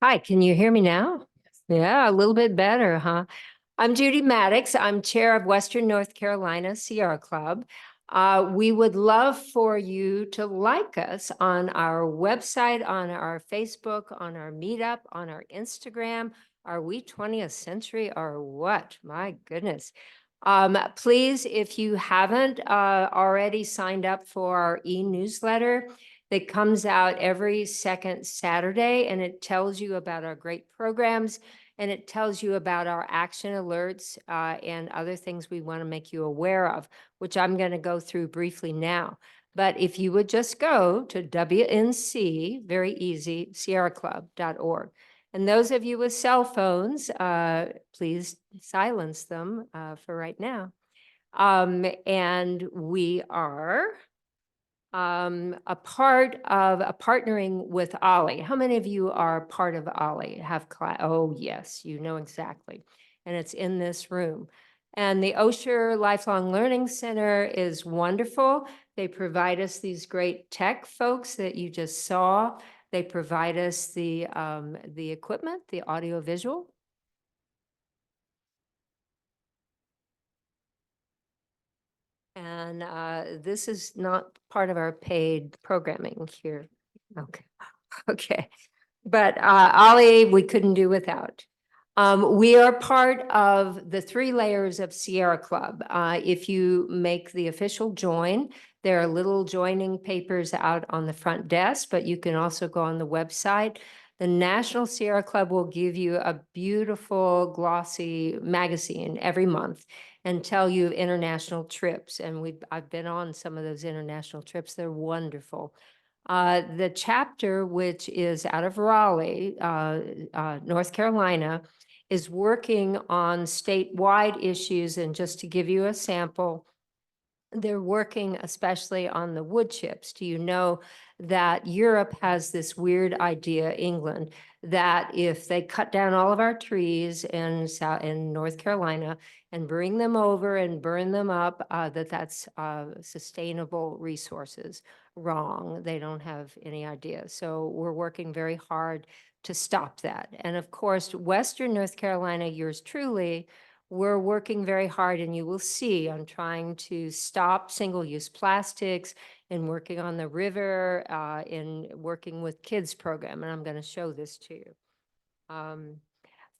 Hi, can you hear me now? Yeah, a little bit better, huh? I'm Judy Maddox. I'm chair of Western North Carolina Sierra Club. We would love for you to like us on our website, on our Facebook, on our Meetup, on our Instagram. Are we 20th century or what? My goodness. Please, if you haven't already signed up for our e-newsletter, that comes out every second Saturday, and it tells you about our great programs, and it tells you about our action alerts and other things we want to make you aware of, which I'm going to go through briefly now. But if you would just go to WNC, very easy, sierraclub.org. And those of you with cell phones, please silence them for right now. And we are a part of partnering with Ollie. How many of you are part of Ollie? Have class? Oh, yes, you know exactly. And it's in this room. And the Osher Lifelong Learning Center is wonderful. They provide us these great tech folks that you just saw. They provide us the equipment, the audio visual. And this is not part of our paid programming here. Okay. Okay. But Ollie, we couldn't do without. We are part of the 3 layers of Sierra Club. If you make the official join, there are little joining papers out on the front desk, but you can also go on the website. The National Sierra Club will give you a beautiful glossy magazine every month and tell you of international trips. And I've been on some of those international trips. They're wonderful. The chapter, which is out of Raleigh, North Carolina, is working on statewide issues. And just to give you a sample, they're working especially on the wood chips. Do you know that Europe has this weird idea, England, that if they cut down all of our trees in North Carolina and bring them over and burn them up, that's sustainable resources? Wrong. They don't have any idea. So we're working very hard to stop that. And of course, Western North Carolina, yours truly, we're working very hard, and you will see, on trying to stop single-use plastics and working on the river, in working with kids program. And I'm going to show this to you.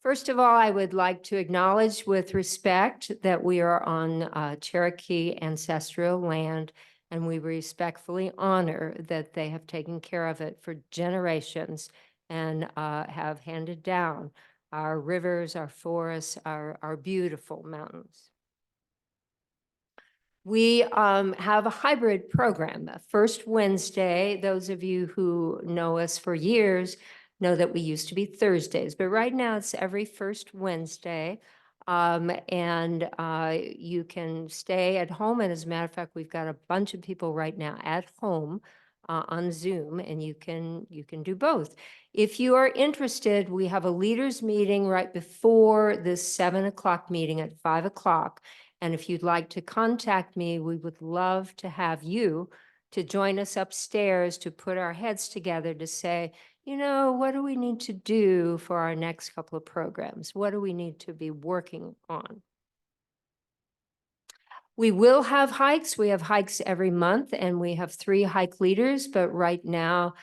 First of all, I would like to acknowledge with respect that we are on Cherokee ancestral land, and we respectfully honor that they have taken care of it for generations and have handed down our rivers, our forests, our beautiful mountains. We have a hybrid program. First Wednesday, those of you who know us for years know that we used to be Thursdays, but right now it's every first Wednesday. And you can stay at home. And as a matter of fact, we've got a bunch of people right now at home on Zoom, and you can do both. If you are interested, we have a leaders meeting right before this 7 o'clock meeting at 5 o'clock. And if you'd like to contact me, we would love to have you to join us upstairs to put our heads together to say, you know, what do we need to do for our next couple of programs? What do we need to be working on? We will have hikes. We have hikes every month, and we have 3 hike leaders, but right now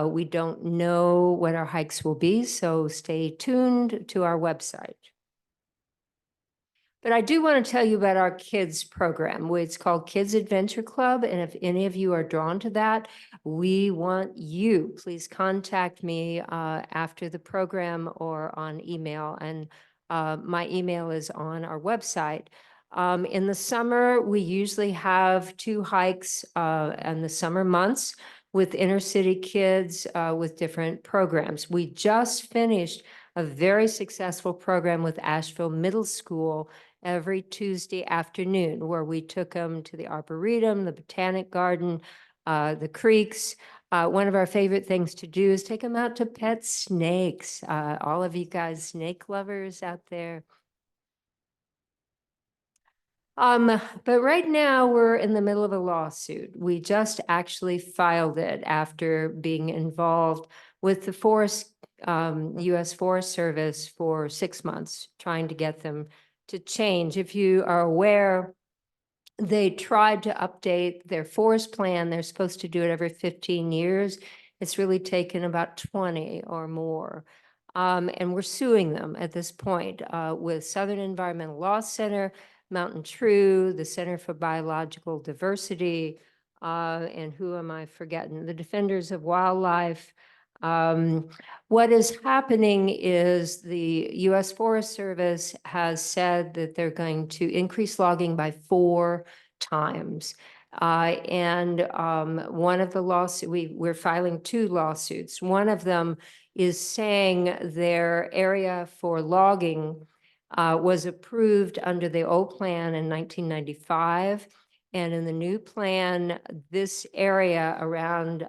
we don't know what our hikes will be, so stay tuned to our website. But I do want to tell you about our kids program. It's called Kids Adventure Club. And if any of you are drawn to that, we want you. Please contact me after the program or on email. And my email is on our website. In the summer, we usually have 2 hikes in the summer months with inner city kids with different programs. We just finished a very successful program with Asheville Middle School every Tuesday afternoon, where we took them to the Arboretum, the Botanic Garden, the creeks. One of our favorite things to do is take them out to pet snakes. All of you guys snake lovers out there. But right now we're in the middle of a lawsuit. We just actually filed it after being involved with the Forest US Forest Service for 6 months, trying to get them to change. If you are aware, they tried to update their forest plan. They're supposed to do it every 15 years. It's really taken about 20 or more. And we're suing them at this point with Southern Environmental Law Center, Mountain True, the Center for Biological Diversity, and who am I forgetting? The Defenders of Wildlife. What is happening is the US Forest Service has said that they're going to increase logging by 4 times. One of the lawsuits, we're filing 2 lawsuits. One of them is saying their area for logging was approved under the old plan in 1995. And in the new plan, this area around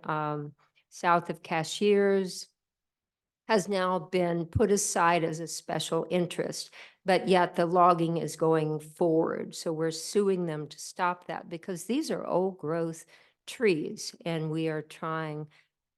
south of Cashiers has now been put aside as a special interest, but yet the logging is going forward. So we're suing them to stop that because these are old growth trees and we are trying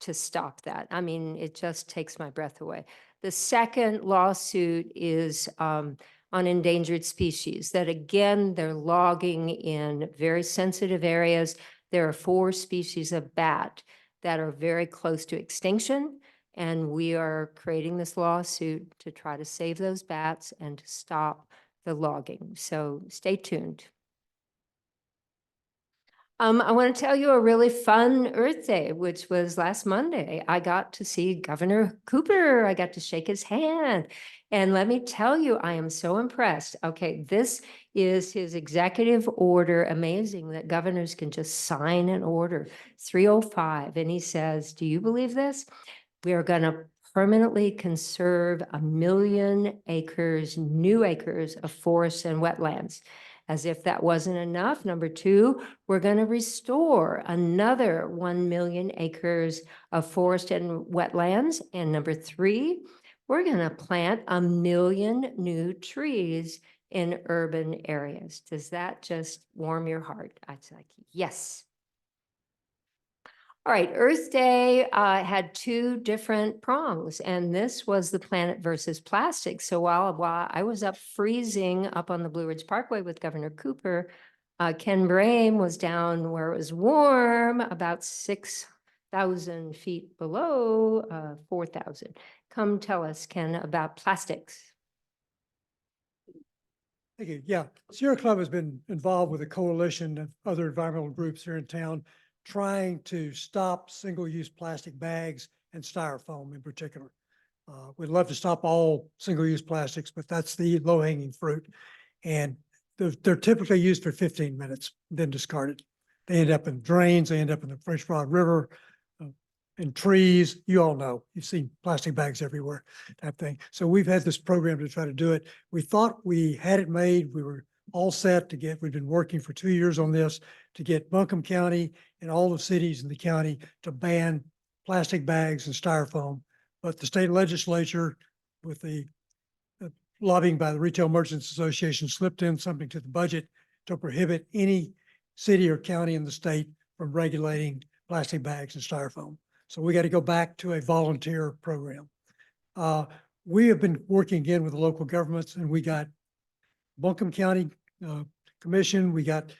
to stop that. I mean, it just takes my breath away. The second lawsuit is on endangered species, that again, they're logging in very sensitive areas. There are 4 species of bat that are very close to extinction. And we are creating this lawsuit to try to save those bats and to stop the logging. So stay tuned. I want to tell you a really fun Earth Day, which was last Monday. I got to see Governor Cooper. I got to shake his hand. And let me tell you, I am so impressed. Okay, this is his executive order. Amazing that governors can just sign an order, 305. And he says, do you believe this? We are going to permanently conserve 1 million acres, new acres of forests and wetlands. As if that wasn't enough, number 2, we're going to restore another 1 million acres of forest and wetlands. And number 3, we're going to plant 1 million new trees in urban areas. Does that just warm your heart? I was like, yes. All right, Earth Day had 2 different prongs, and this was the planet versus plastic. So while I was up freezing up on the Blue Ridge Parkway with Governor Cooper, Ken Brame was down where it was warm, about 6,000 feet below 4,000. Come tell us, Ken, about plastics. Thank you. Yeah, Sierra Club has been involved with a coalition of other environmental groups here in town, trying to stop single-use plastic bags and styrofoam in particular. We'd love to stop all single-use plastics, but that's the low-hanging fruit. And they're typically used for 15 minutes, then discarded. They end up in drains, they end up in the French Broad River, in trees. You all know, you've seen plastic bags everywhere, type thing. So we've had this program to try to do it. We thought we had it made. We were all set to get, we've been working for 2 years on this to get Buncombe County and all the cities in the county to ban plastic bags and styrofoam. But the state legislature, with the lobbying by the Retail Merchants Association, slipped in something to the budget to prohibit any city or county in the state from regulating plastic bags and styrofoam. So we got to go back to a volunteer program. We have been working again with the local governments, and we got Buncombe County Commission, we got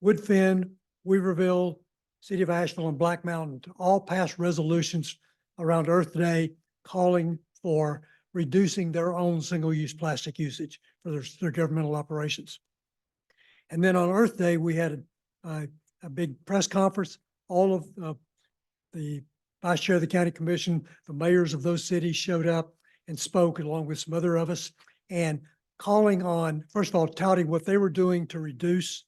Woodfin, Weaverville, City of Asheville, and Black Mountain to all pass resolutions around Earth Day calling for reducing their own single-use plastic usage for their governmental operations. And then on Earth Day, we had a big press conference. All of the vice chair of the county commission, the mayors of those cities showed up and spoke along with some other of us, and calling on, first of all, touting what they were doing to reduce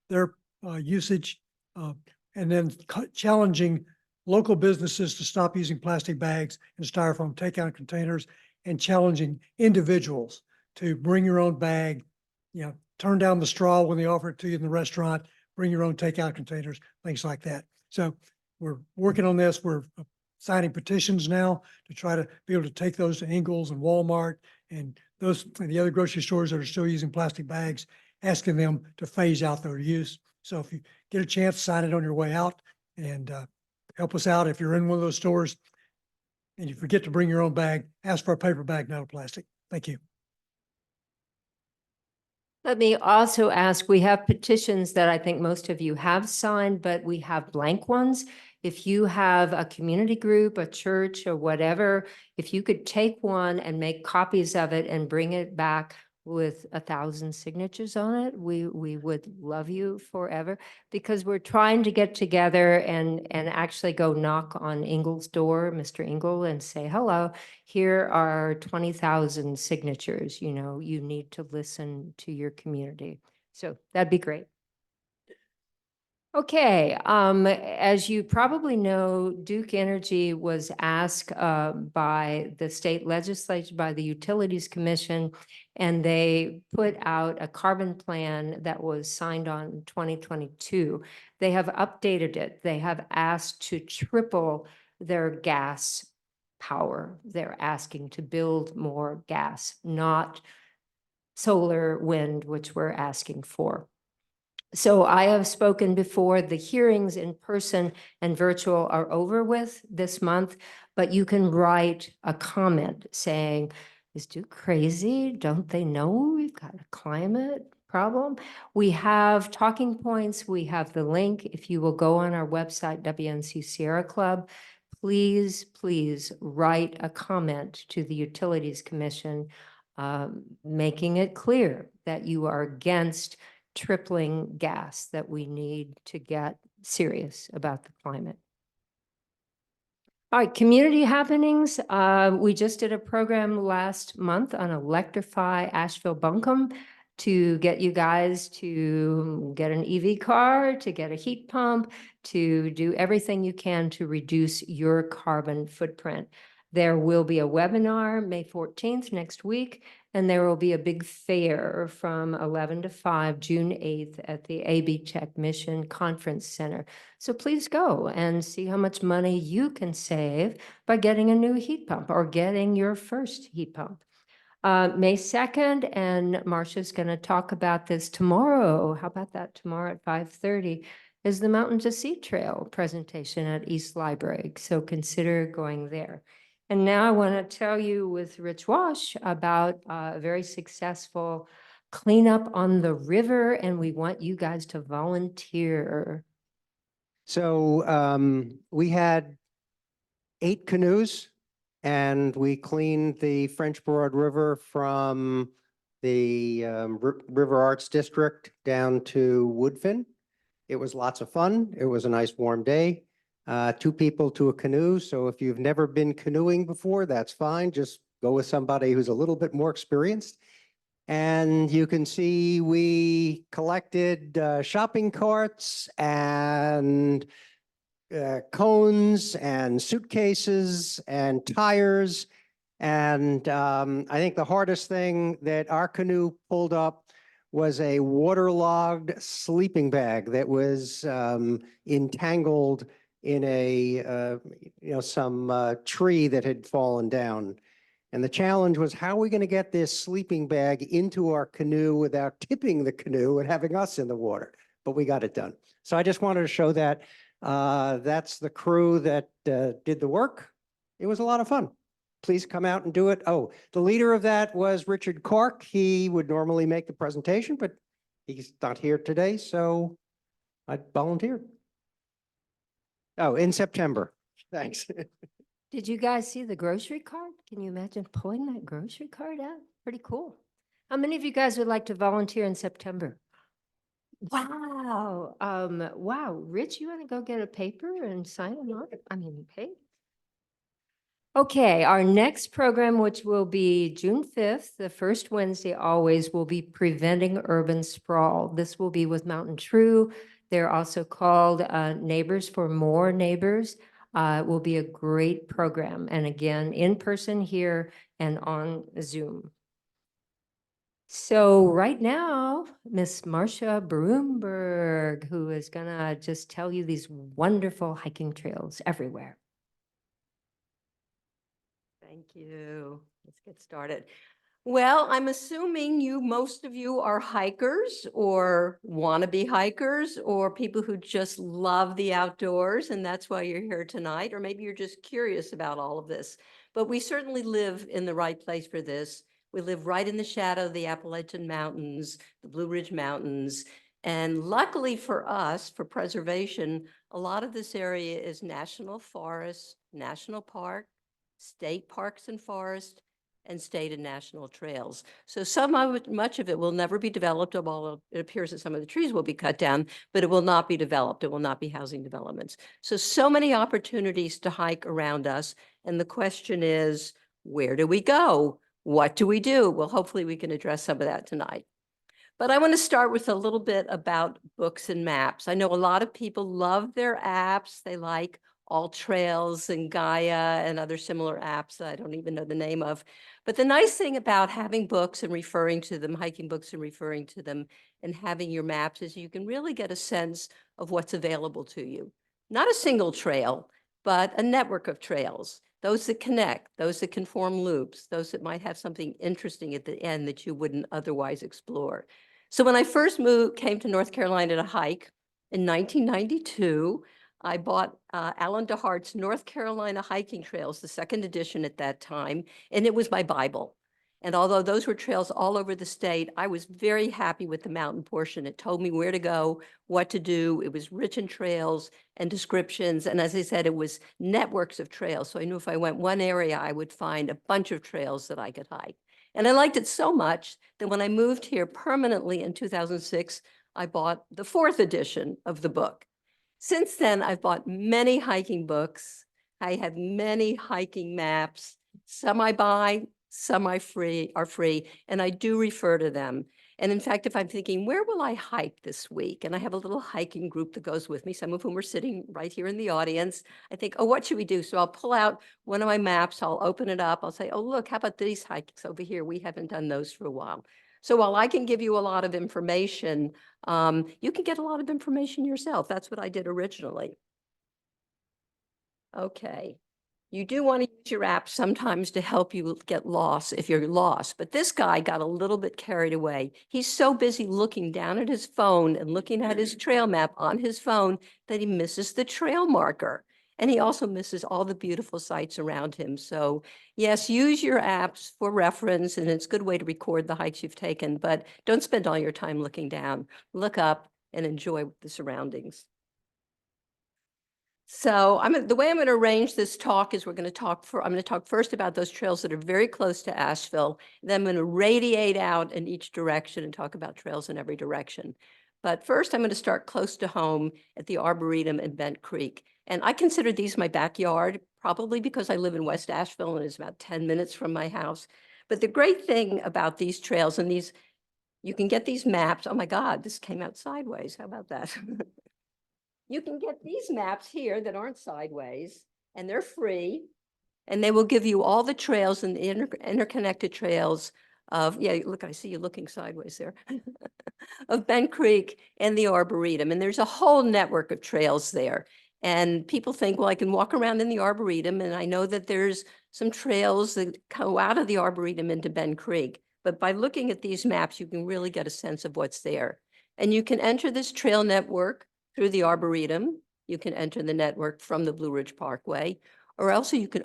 their usage, and then challenging local businesses to stop using plastic bags and styrofoam takeout containers, and challenging individuals to bring your own bag, turn down the straw when they offer it to you in the restaurant, bring your own takeout containers, things like that. So we're working on this. We're signing petitions now to try to be able to take those to Ingles and Walmart and the other grocery stores that are still using plastic bags, asking them to phase out their use. So if you get a chance, sign it on your way out and help us out. If you're in one of those stores, And you forget to bring your own bag, ask for a paper bag, not a plastic. Thank you. Let me also ask, we have petitions that I think most of you have signed, but we have blank ones. If you have a community group, a church or whatever, if you could take one and make copies of it and bring it back with 1,000 signatures on it, we would love you forever, because we're trying to get together and actually go knock on Ingle's door, Mr. Ingle, and say, hello, here are 20,000 signatures, you know, you need to listen to your community. So that'd be great. Okay, as you probably know, Duke Energy was asked by the state legislature, by the Utilities Commission, and they put out a carbon plan that was signed on in 2022. They have updated it. They have asked to triple their gas power. They're asking to build more gas, not solar, wind, which we're asking for. So I have spoken before. The hearings in person and virtual are over with this month, but you can write a comment saying, is Duke crazy? Don't they know we've got a climate problem? We have talking points. We have the link. If you will go on our website, WNC Sierra Club, please write a comment to the Utilities Commission, making it clear that you are against tripling gas, that we need to get serious about the climate. All right, community happenings. We just did a program last month on Electrify Asheville Buncombe to get you guys to get an EV car, to get a heat pump, to do everything you can to reduce your carbon footprint. There will be a webinar May 14th next week, and there will be a big fair from 11 to 5, June 8th at the AB Tech Mission Conference Center. So please go and see how much money you can save by getting a new heat pump or getting your first heat pump. May 2nd, and Marcia's going to talk about this tomorrow. How about that? Tomorrow at 5:30 is the Mountain to Sea Trail presentation at East Library. So consider going there. And now I want to tell you with Rich Wash about a very successful cleanup on the river, and we want you guys to volunteer. So we had 8 canoes, and we cleaned the French Broad River from the River Arts District down to Woodfin. It was lots of fun. It was a nice warm day. 2 people to a canoe. So if you've never been canoeing before, that's fine. Just go with somebody who's a little bit more experienced. And you can see we collected shopping carts and cones and suitcases and tires. And I think the hardest thing that our canoe pulled up was a waterlogged sleeping bag that was entangled in a some tree that had fallen down. And the challenge was, how are we going to get this sleeping bag into our canoe without tipping the canoe and having us in the water? But we got it done. So I just wanted to show that. That's the crew that did the work. It was a lot of fun. Please come out and do it. Oh, the leader of that was Richard Cork. He would normally make the presentation, but he's not here today, so I volunteered. Oh, in September. Thanks. Did you guys see the grocery cart? Can you imagine pulling that grocery cart out? Pretty cool. How many of you guys would like to volunteer in September? Wow. Wow. Rich, you want to go get a paper and sign them up? I mean, pay. Okay, our next program, which will be June 5th, the first Wednesday always, will be Preventing Urban Sprawl. This will be with Mountain True. They're also called Neighbors for More Neighbors. It will be a great program. And again, in person here and on Zoom. So right now, Miss Marcia Broomberg, who is gonna just tell you these wonderful hiking trails everywhere. Thank you. Let's get started. Well, I'm assuming most of you are hikers or wannabe hikers or people who just love the outdoors, and that's why you're here tonight. Or maybe you're just curious about all of this. But we certainly live in the right place for this. We live right in the shadow of the Appalachian Mountains, the Blue Ridge Mountains. And luckily for us, for preservation, a lot of this area is national forest, national park, state parks and forest, and state and national trails. So much of it will never be developed, although it appears that some of the trees will be cut down, but it will not be developed. It will not be housing developments. So many opportunities to hike around us. And the question is, where do we go? What do we do? Well, hopefully we can address some of that tonight. But I want to start with a little bit about books and maps. I know a lot of people love their apps. They like All Trails and Gaia and other similar apps that I don't even know the name of. But the nice thing about having books and referring to them, hiking books and referring to them, and having your maps is you can really get a sense of what's available to you. Not a single trail, but a network of trails. Those that connect, those that can form loops, those that might have something interesting at the end that you wouldn't otherwise explore. So when I first came to North Carolina to hike in 1992, I bought Alan DeHart's North Carolina Hiking Trails, the second edition at that time, and it was my Bible. And although those were trails all over the state, I was very happy with the mountain portion. It told me where to go, what to do. It was rich in trails and descriptions. And as I said, it was networks of trails. So I knew if I went one area, I would find a bunch of trails that I could hike. And I liked it so much that when I moved here permanently in 2006, I bought the fourth edition of the book. Since then, I've bought many hiking books. I have many hiking maps. Some I buy, some are free, and I do refer to them. And in fact, if I'm thinking, where will I hike this week? And I have a little hiking group that goes with me, some of whom are sitting right here in the audience. I think, oh, what should we do? So I'll pull out one of my maps, I'll open it up, I'll say, oh, look, how about these hikes over here? We haven't done those for a while. So while I can give you a lot of information, you can get a lot of information yourself. That's what I did originally. Okay. You do want to use your app sometimes to help you get lost if you're lost. But this guy got a little bit carried away. He's so busy looking down at his phone and looking at his trail map on his phone that he misses the trail marker. And he also misses all the beautiful sights around him. So yes, use your apps for reference, and it's a good way to record the hikes you've taken, but don't spend all your time looking down. Look up and enjoy the surroundings. So the way I'm going to arrange this talk is I'm going to talk first about those trails that are very close to Asheville. Then I'm going to radiate out in each direction and talk about trails in every direction. But first, I'm going to start close to home at the Arboretum and Bent Creek. And I consider these my backyard, probably because I live in West Asheville and it's about 10 minutes from my house. But the great thing about these trails and you can get these maps. Oh my God, this came out sideways. How about that? You can get these maps here that aren't sideways, and they're free, and they will give you all the trails and the interconnected trails of, yeah, look, I see you looking sideways there, of Bent Creek and the Arboretum. And there's a whole network of trails there. And people think, well, I can walk around in the Arboretum, and I know that there's some trails that go out of the Arboretum into Bent Creek. But by looking at these maps, you can really get a sense of what's there. And you can enter this trail network through the Arboretum. You can enter the network from the Blue Ridge Parkway, or else you can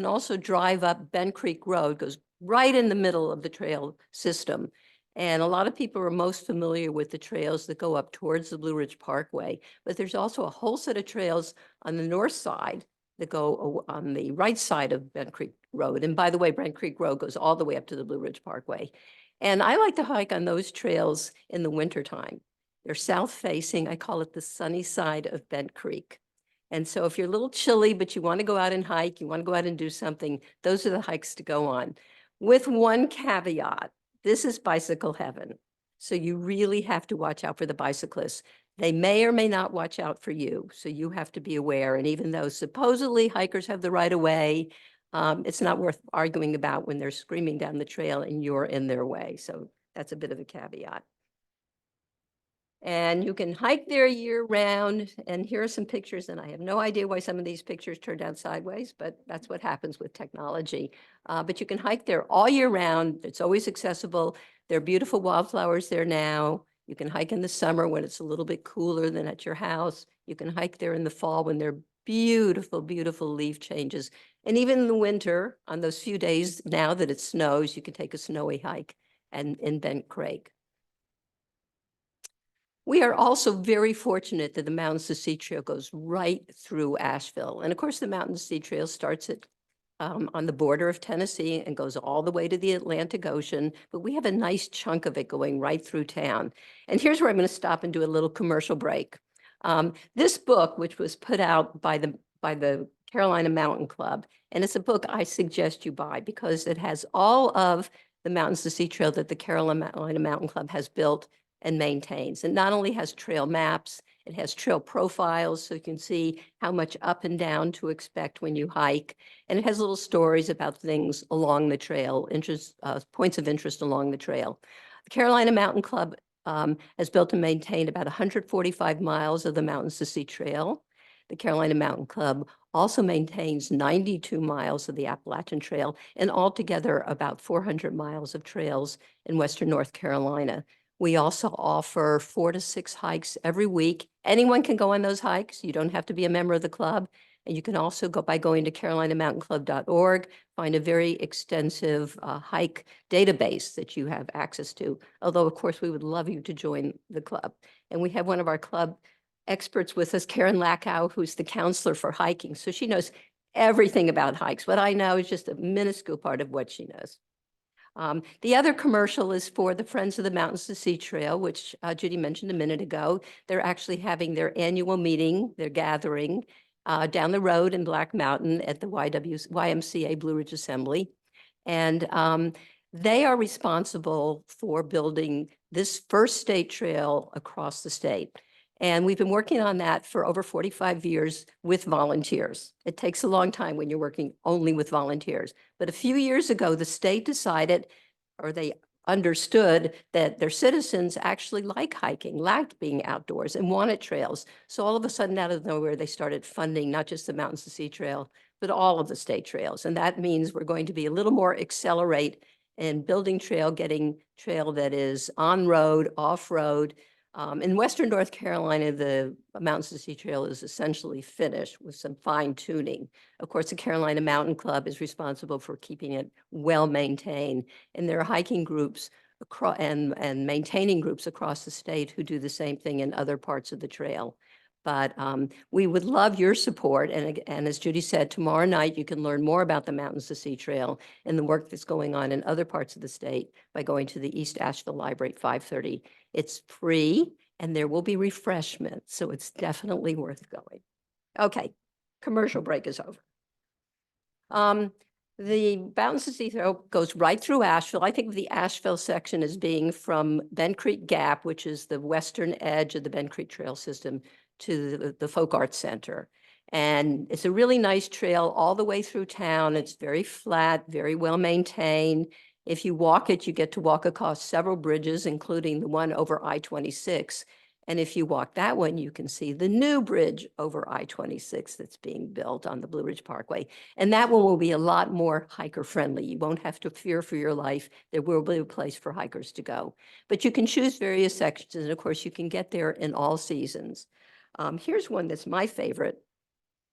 also drive up Bent Creek Road, goes right in the middle of the trail system. And a lot of people are most familiar with the trails that go up towards the Blue Ridge Parkway, but there's also a whole set of trails on the north side that go on the right side of Bent Creek Road. And by the way, Bent Creek Road goes all the way up to the Blue Ridge Parkway. And I like to hike on those trails in the wintertime. They're south facing. I call it the sunny side of Bent Creek. And so if you're a little chilly, but you want to go out and hike, you want to go out and do something, those are the hikes to go on. With one caveat, this is bicycle heaven. So you really have to watch out for the bicyclists. They may or may not watch out for you. So you have to be aware. And even though supposedly hikers have the right of way, it's not worth arguing about when they're screaming down the trail and you're in their way. So that's a bit of a caveat. And you can hike there year round. And here are some pictures. And I have no idea why some of these pictures turned out sideways, but that's what happens with technology. But you can hike there all year round. It's always accessible. There are beautiful wildflowers there now. You can hike in the summer when it's a little bit cooler than at your house. You can hike there in the fall when there are beautiful, beautiful leaf changes. And even in the winter, on those few days now that it snows, you can take a snowy hike and in Bent Craig. We are also very fortunate that the Mountains to Sea Trail goes right through Asheville. And of course, the Mountains to Sea Trail starts at on the border of Tennessee and goes all the way to the Atlantic Ocean, but we have a nice chunk of it going right through town. And here's where I'm going to stop and do a little commercial break. This book, which was put out by the Carolina Mountain Club, and it's a book I suggest you buy because it has all of the Mountains to Sea Trail that the Carolina Mountain Club has built and maintains. It not only has trail maps, it has trail profiles, so you can see how much up and down to expect when you hike. And it has little stories about things along the trail, points of interest along the trail. The Carolina Mountain Club has built and maintained about 145 miles of the Mountains to Sea Trail. The Carolina Mountain Club also maintains 92 miles of the Appalachian Trail and altogether about 400 miles of trails in Western North Carolina. We also offer 4 to 6 hikes every week. Anyone can go on those hikes. You don't have to be a member of the club. And you can also go by going to carolinamountainclub.org, find a very extensive hike database that you have access to. Although, of course, we would love you to join the club. And we have one of our club experts with us, Karen Lackow, who's the counselor for hiking. So she knows everything about hikes. What I know is just a minuscule part of what she knows. The other commercial is for the Friends of the Mountains to Sea Trail, which Judy mentioned a minute ago. They're actually having their annual meeting, their gathering down the road in Black Mountain at the YMCA Blue Ridge Assembly. And they are responsible for building this first state trail across the state. And we've been working on that for over 45 years with volunteers. It takes a long time when you're working only with volunteers. But a few years ago, the state decided, or they understood, that their citizens actually like hiking, liked being outdoors, and wanted trails. So all of a sudden, out of nowhere, they started funding not just the Mountains to Sea Trail, but all of the state trails. And that means we're going to be a little more accelerate in building trail, getting trail that is on-road, off-road. In Western North Carolina, the Mountains to Sea Trail is essentially finished with some fine tuning. Of course, the Carolina Mountain Club is responsible for keeping it well maintained. And there are hiking groups and maintaining groups across the state who do the same thing in other parts of the trail. But we would love your support. And as Judy said, tomorrow night, you can learn more about the Mountains to Sea Trail and the work that's going on in other parts of the state by going to the East Asheville Library at 5:30. It's free and there will be refreshments, so it's definitely worth going. Okay, commercial break is over. The Mountains to Sea Trail goes right through Asheville. I think of the Asheville section as being from Bent Creek Gap, which is the western edge of the Bent Creek Trail system, to the Folk Arts Center. And it's a really nice trail all the way through town. It's very flat, very well maintained. If you walk it, you get to walk across several bridges, including the one over I-26. And if you walk that one, you can see the new bridge over I-26 that's being built on the Blue Ridge Parkway. And that one will be a lot more hiker friendly. You won't have to fear for your life. There will be a place for hikers to go. But you can choose various sections. And of course, you can get there in all seasons. Here's one that's my favorite.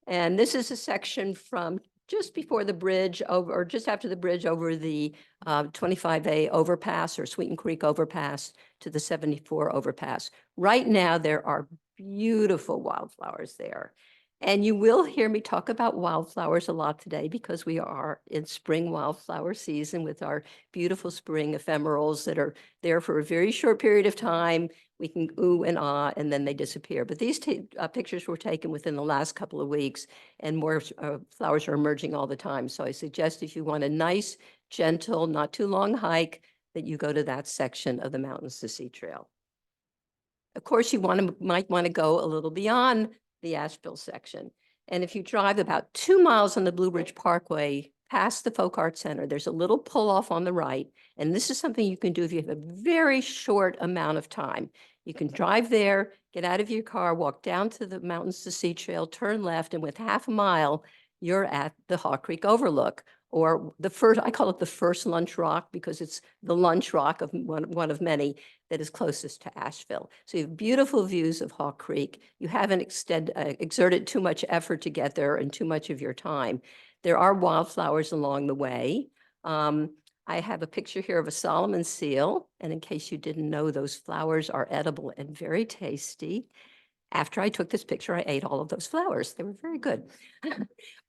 And this is a section from just before the bridge over, or just after the bridge over the 25A overpass or Sweeten Creek overpass to the 74 overpass. Right now, there are beautiful wildflowers there. And you will hear me talk about wildflowers a lot today because we are in spring wildflower season with our beautiful spring ephemerals that are there for a very short period of time. We can ooh and ah, and then they disappear. But these pictures were taken within the last couple of weeks, and more flowers are emerging all the time. So I suggest if you want a nice, gentle, not too long hike, that you go to that section of the Mountains to Sea Trail. Of course, you might want to go a little beyond the Asheville section. And if you drive about 2 miles on the Blue Ridge Parkway past the Folk Arts Center, there's a little pull off on the right. And this is something you can do if you have a very short amount of time. You can drive there, get out of your car, walk down to the Mountains to Sea Trail, turn left, and with half a mile, you're at the Haw Creek Overlook, or the first, I call it the first lunch rock because it's the lunch rock of one of many that is closest to Asheville. So you have beautiful views of Haw Creek. You haven't exerted too much effort to get there and too much of your time. There are wildflowers along the way. I have a picture here of a Solomon seal, and in case you didn't know, those flowers are edible and very tasty. After I took this picture, I ate all of those flowers. They were very good.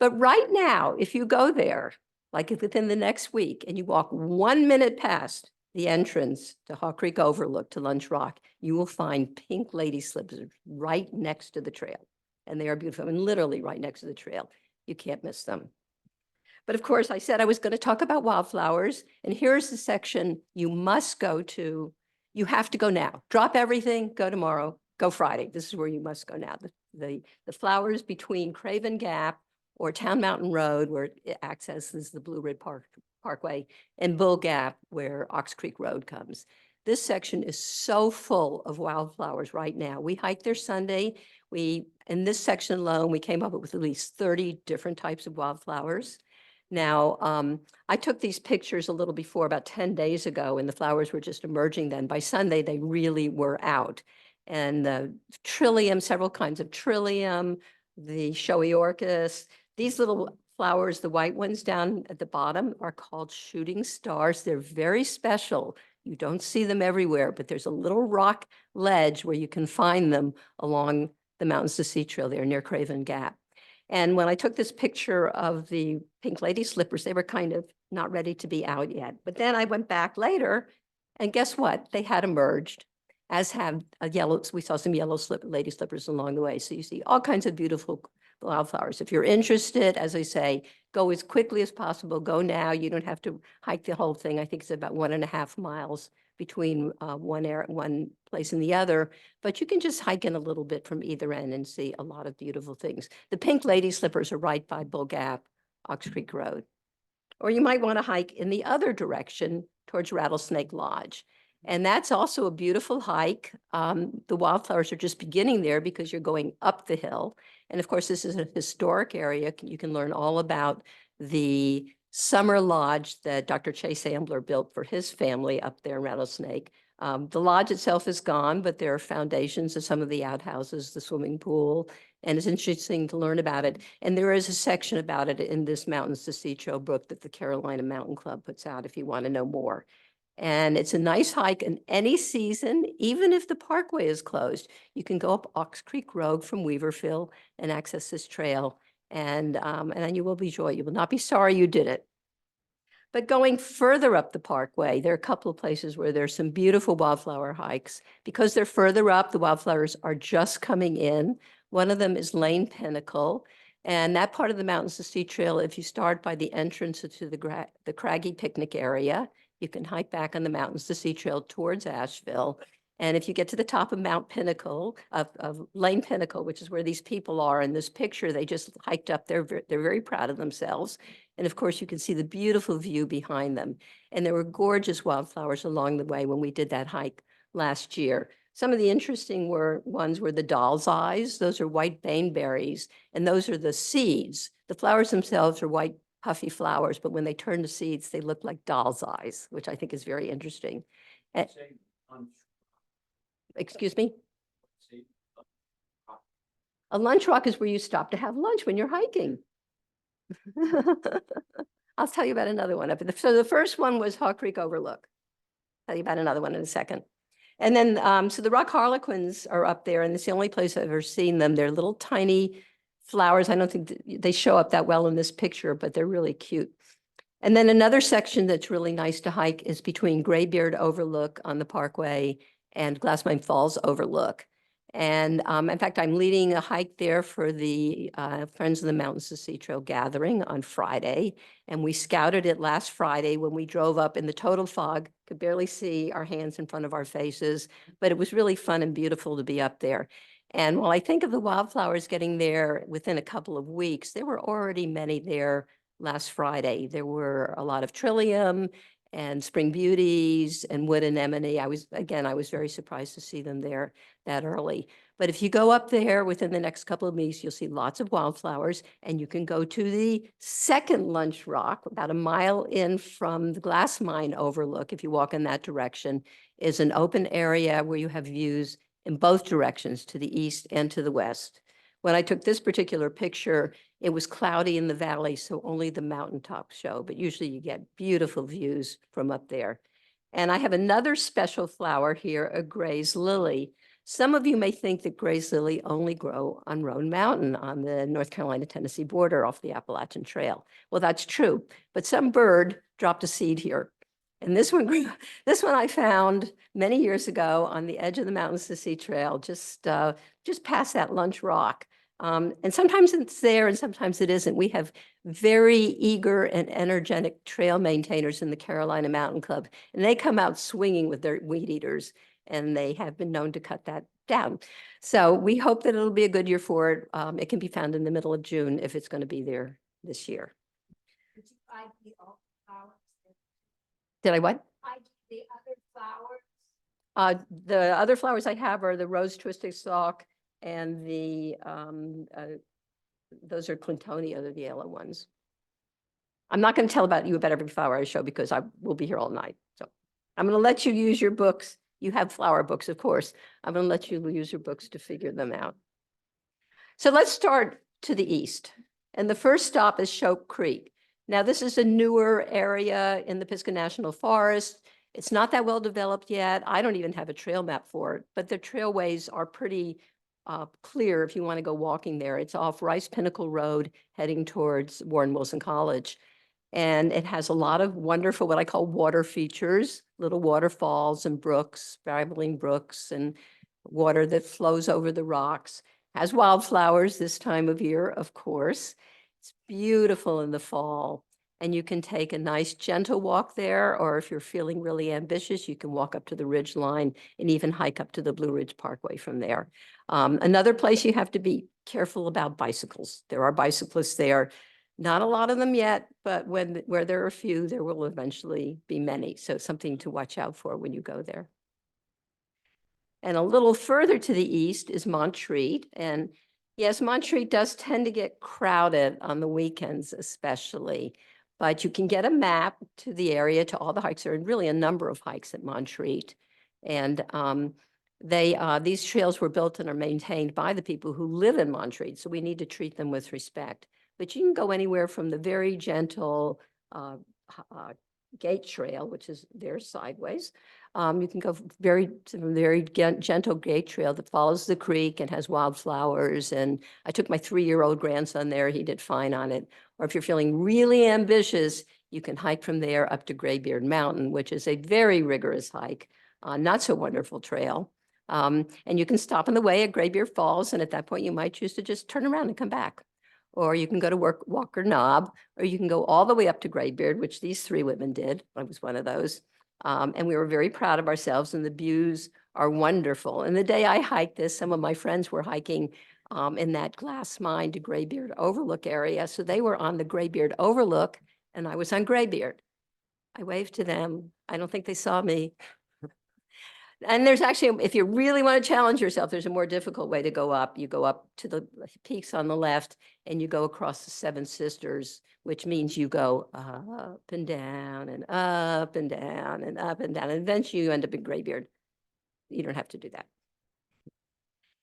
But right now, if you go there, like within the next week, and you walk 1 minute past the entrance to Haw Creek Overlook to Lunch Rock, you will find pink lady slippers right next to the trail. And they are beautiful, and literally right next to the trail. You can't miss them. But of course, I said I was going to talk about wildflowers, and here's the section you must go to. You have to go now. Drop everything, go tomorrow, go Friday. This is where you must go now. The flowers between Craven Gap or Town Mountain Road, where it accesses the Blue Ridge Parkway, and Bull Gap, where Ox Creek Road comes. This section is so full of wildflowers right now. We hiked there Sunday. In this section alone, we came up with at least 30 different types of wildflowers. Now, I took these pictures a little before, about 10 days ago, and the flowers were just emerging then. By Sunday, they really were out. And the trillium, several kinds of trillium, the showy orchis, these little flowers, the white ones down at the bottom, are called shooting stars. They're very special. You don't see them everywhere, but there's a little rock ledge where you can find them along the Mountains to Sea Trail there near Craven Gap. And when I took this picture of the pink lady slippers, they were kind of not ready to be out yet. But then I went back later, and guess what? They had emerged, as have we saw some yellow lady slippers along the way. So you see all kinds of beautiful wildflowers. If you're interested, as I say, go as quickly as possible. Go now. You don't have to hike the whole thing. I think it's about 1.5 miles between one place and the other, but you can just hike in a little bit from either end and see a lot of beautiful things. The pink lady slippers are right by Bull Gap, Ox Creek Road. Or you might want to hike in the other direction towards Rattlesnake Lodge. And that's also a beautiful hike. The wildflowers are just beginning there because you're going up the hill. And of course, this is a historic area. You can learn all about the summer lodge that Dr. Chase Ambler built for his family up there in Rattlesnake. The lodge itself is gone, but there are foundations of some of the outhouses, the swimming pool, and it's interesting to learn about it. And there is a section about it in this Mountains to Sea Trail book that the Carolina Mountain Club puts out if you want to know more. And it's a nice hike in any season, even if the parkway is closed. You can go up Ox Creek Road from Weaverville and access this trail. And then you will be joyed. You will not be sorry you did it. But going further up the parkway, there are a couple of places where there's some beautiful wildflower hikes. Because they're further up, the wildflowers are just coming in. One of them is Lane Pinnacle. And that part of the Mountains to Sea Trail, if you start by the entrance to the Craggy Picnic area, you can hike back on the Mountains to Sea Trail towards Asheville. And if you get to the top of Mount Pinnacle, of Lane Pinnacle, which is where these people are in this picture, they just hiked up there. They're very proud of themselves. And of course, you can see the beautiful view behind them. And there were gorgeous wildflowers along the way when we did that hike last year. Some of the interesting ones were the doll's eyes. Those are white baneberries, and those are the seeds. The flowers themselves are white puffy flowers, but when they turn to seeds, they look like doll's eyes, which I think is very interesting. Excuse me? A lunch rock is where you stop to have lunch when you're hiking. I'll tell you about another one. So the first one was Haw Creek Overlook. I'll tell you about another one in a second. And then, so the rock harlequins are up there, and it's the only place I've ever seen them. They're little tiny flowers. I don't think they show up that well in this picture, but they're really cute. And then another section that's really nice to hike is between Graybeard Overlook on the Parkway and Glassmine Falls Overlook. And in fact, I'm leading a hike there for the Friends of the Mountains to Sea Trail gathering on Friday. And we scouted it last Friday when we drove up in the total fog, could barely see our hands in front of our faces, but it was really fun and beautiful to be up there. And while I think of the wildflowers getting there within a couple of weeks, there were already many there last Friday. There were a lot of trillium and spring beauties and wood anemone. I was very surprised to see them there that early. But if you go up there within the next couple of weeks, you'll see lots of wildflowers, and you can go to the second Lunch Rock, about a mile in from the glass mine overlook. If you walk in that direction, is an open area where you have views in both directions, to the east and to the west. When I took this particular picture, it was cloudy in the valley, so only the mountaintops show, but usually you get beautiful views from up there. And I have another special flower here, a Gray's lily. Some of you may think that Gray's lily only grow on Roan Mountain on the North Carolina-Tennessee border off the Appalachian Trail. Well, that's true, but some bird dropped a seed here. And this one grew, this one I found many years ago on the edge of the Mountains to Sea Trail, just past that Lunch Rock. And sometimes it's there and sometimes it isn't. We have very eager and energetic trail maintainers in the Carolina Mountain Club, and they come out swinging with their weed eaters, and they have been known to cut that down. So we hope that it'll be a good year for it. It can be found in the middle of June if it's going to be there this year. Did you find the old flowers? Did I what? I the other flowers. The other flowers I have are the rose twisted stalk and those are Clintonia, they're the yellow ones. I'm not going to tell you about every flower I show because I will be here all night. So I'm going to let you use your books. You have flower books, of course. I'm going to let you use your books to figure them out. So let's start to the east. And the first stop is Shope Creek. Now, this is a newer area in the Pisgah National Forest. It's not that well developed yet. I don't even have a trail map for it, but the trailways are pretty clear if you want to go walking there. It's off Rice Pinnacle Road heading towards Warren Wilson College. And it has a lot of wonderful, what I call water features, little waterfalls and brooks, babbling brooks, and water that flows over the rocks. Has wildflowers this time of year, of course. It's beautiful in the fall. And you can take a nice gentle walk there, or if you're feeling really ambitious, you can walk up to the ridge line and even hike up to the Blue Ridge Parkway from there. Another place you have to be careful about bicycles. There are bicyclists there. Not a lot of them yet, but where there are a few, there will eventually be many. So something to watch out for when you go there. And a little further to the east is Montreat. And yes, Montreat does tend to get crowded on the weekends, especially. But you can get a map to the area, to all the hikes. There are really a number of hikes at Montreat. And these trails were built and are maintained by the people who live in Montreat. So we need to treat them with respect. But you can go anywhere from the very gentle gate trail, which is there sideways. You can go very gentle gate trail that follows the creek and has wildflowers. And I took my 3-year-old grandson there. He did fine on it. Or if you're feeling really ambitious, you can hike from there up to Graybeard Mountain, which is a very rigorous hike, not so wonderful trail. And you can stop on the way at Graybeard Falls. And at that point, you might choose to just turn around and come back. Or you can go to Walker Knob, or you can go all the way up to Graybeard, which these 3 women did. I was one of those. And we were very proud of ourselves, and the views are wonderful. And the day I hiked this, some of my friends were hiking in that glass mine to Graybeard Overlook area. So they were on the Graybeard Overlook, and I was on Graybeard. I waved to them. I don't think they saw me. And there's actually, if you really want to challenge yourself, there's a more difficult way to go up. You go up to the peaks on the left and you go across the Seven Sisters, which means you go up and down and up and down and up and down. And eventually you end up in Graybeard. You don't have to do that.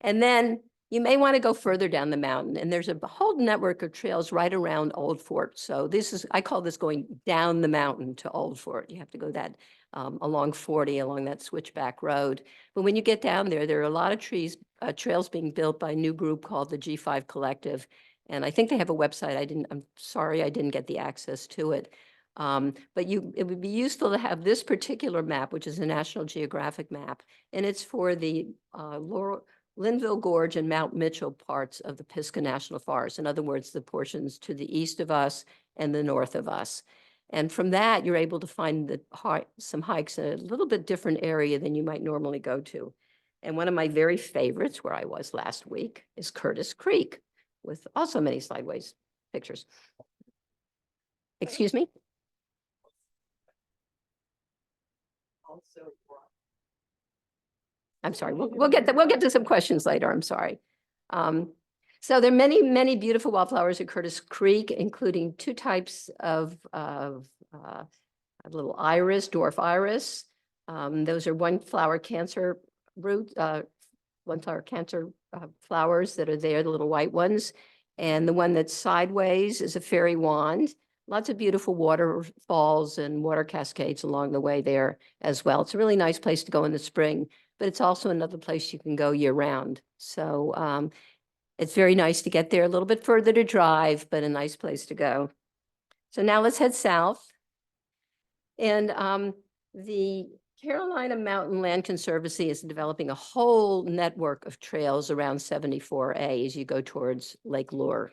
And then you may want to go further down the mountain, and there's a whole network of trails right around Old Fort. So this is, I call this going down the mountain to Old Fort. You have to go that along 40, along that switchback road. But when you get down there, there are a lot of trails being built by a new group called the G5 Collective. And I think they have a website. I'm sorry, I didn't get the access to it. But it would be useful to have this particular map, which is a National Geographic map. And it's for the Linville Gorge and Mount Mitchell parts of the Pisgah National Forest. In other words, the portions to the east of us and the north of us. And from that, you're able to find some hikes in a little bit different area than you might normally go to. And one of my very favorites, where I was last week, is Curtis Creek, with also many sideways pictures. Excuse me? I'm sorry, we'll get to some questions later, I'm sorry. So there are many, many beautiful wildflowers at Curtis Creek, including two types of a little iris, dwarf iris. Those are one flower cancer flowers that are there, the little white ones. And the one that's sideways is a fairy wand. Lots of beautiful waterfalls and water cascades along the way there as well. It's a really nice place to go in the spring, but it's also another place you can go year round. So it's very nice to get there, a little bit further to drive, but a nice place to go. So now let's head south. And the Carolina Mountain Land Conservancy is developing a whole network of trails around 74A as you go towards Lake Lure.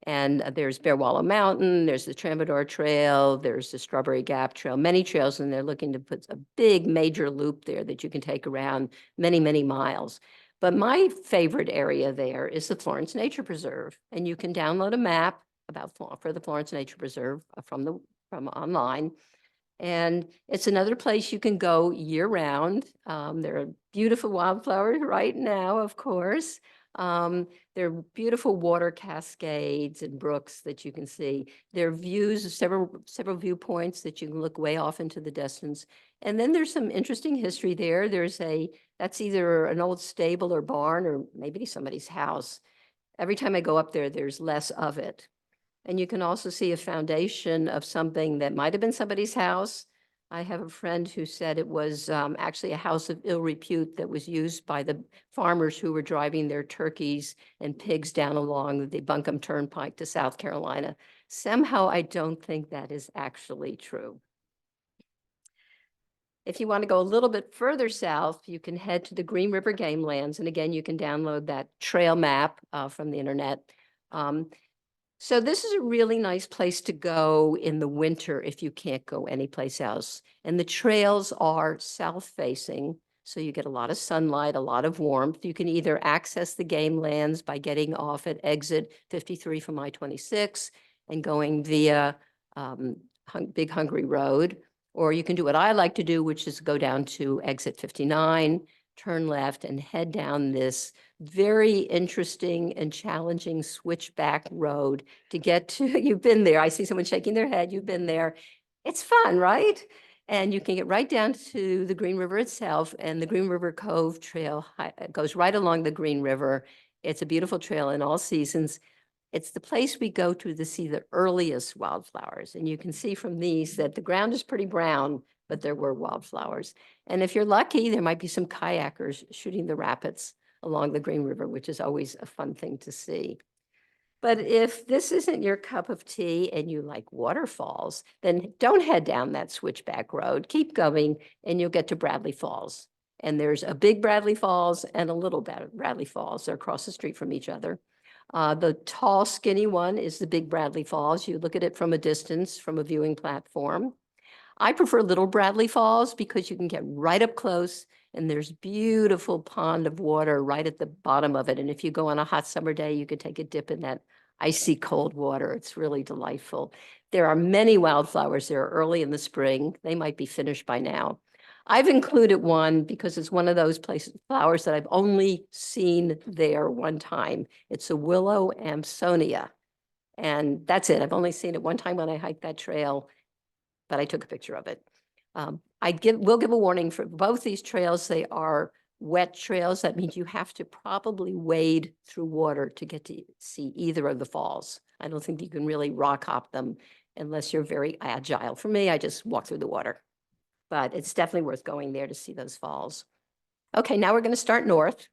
And there's Bear Wallow Mountain, there's the Troubadour Trail, there's the Strawberry Gap Trail, many trails, and they're looking to put a big major loop there that you can take around many, many miles. But my favorite area there is the Florence Nature Preserve, and you can download a map for the Florence Nature Preserve from online. And it's another place you can go year round. There are beautiful wildflowers right now, of course. There are beautiful water cascades and brooks that you can see. There are views of several viewpoints that you can look way off into the distance. And then there's some interesting history there. That's either an old stable or barn or maybe somebody's house. Every time I go up there, there's less of it. And you can also see a foundation of something that might have been somebody's house. I have a friend who said it was actually a house of ill repute that was used by the farmers who were driving their turkeys and pigs down along the Buncombe Turnpike to South Carolina. Somehow, I don't think that is actually true. If you want to go a little bit further south, you can head to the Green River Game Lands. And again, you can download that trail map from the internet. So this is a really nice place to go in the winter if you can't go anyplace else. And the trails are south-facing, so you get a lot of sunlight, a lot of warmth. You can either access the game lands by getting off at exit 53 from I-26 and going via Big Hungry Road, or you can do what I like to do, which is go down to exit 59, turn left, and head down this very interesting and challenging switchback road to get to, you've been there. I see someone shaking their head. You've been there. It's fun, right? And you can get right down to the Green River itself, and the Green River Cove Trail goes right along the Green River. It's a beautiful trail in all seasons. It's the place we go to see the earliest wildflowers. And you can see from these that the ground is pretty brown, but there were wildflowers. And if you're lucky, there might be some kayakers shooting the rapids along the Green River, which is always a fun thing to see. But if this isn't your cup of tea and you like waterfalls, then don't head down that switchback road. Keep going and you'll get to Bradley Falls. And there's a big Bradley Falls and a little Bradley Falls. They're across the street from each other. The tall, skinny one is the big Bradley Falls. You look at it from a distance, from a viewing platform. I prefer Little Bradley Falls because you can get right up close and there's beautiful pond of water right at the bottom of it. And if you go on a hot summer day, you could take a dip in that icy cold water. It's really delightful. There are many wildflowers there early in the spring. They might be finished by now. I've included one because it's one of those flowers that I've only seen there one time. It's a willow Amsonia. And that's it. I've only seen it one time when I hiked that trail, but I took a picture of it. We'll give a warning for both these trails. They are wet trails. That means you have to probably wade through water to get to see either of the falls. I don't think you can really rock hop them unless you're very agile. For me, I just walk through the water, but it's definitely worth going there to see those falls. Okay, now we're going to start north.